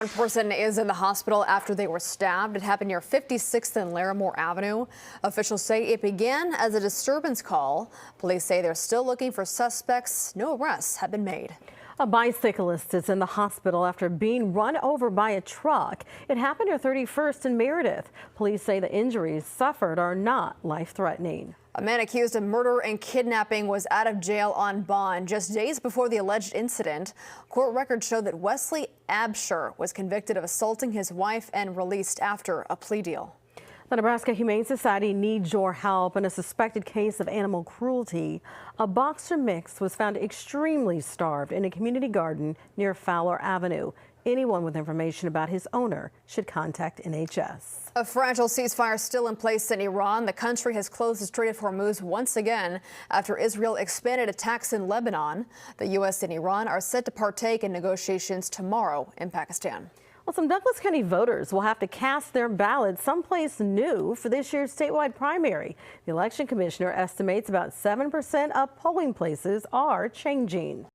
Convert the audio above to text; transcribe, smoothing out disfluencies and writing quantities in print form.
One person is in the hospital after they were stabbed. It happened near 56th and Larimore Avenue. Officials say it began as a disturbance call. Police say they're still looking for suspects. No arrests have been made. A bicyclist is in the hospital after being run over by a truck. It happened near 31st and Meredith. Police say the injuries suffered are not life-threatening. A man accused of murder and kidnapping was out of jail on bond just days before the alleged incident. Court records show that Wesley Absher was convicted of assaulting his wife and released after a plea deal. The Nebraska Humane Society needs your help in a suspected case of animal cruelty. A boxer mix was found extremely starved in a community garden near Fowler Avenue. Anyone with information about his owner should contact NHS. A fragile ceasefire still in place in Iran. The country has closed the Strait of Hormuz once again after Israel expanded attacks in Lebanon. The U.S. and Iran are set to partake in negotiations tomorrow in Pakistan. Well, some Douglas County voters will have to cast their ballots someplace new for this year's statewide primary. The election commissioner estimates about 7% of polling places are changing.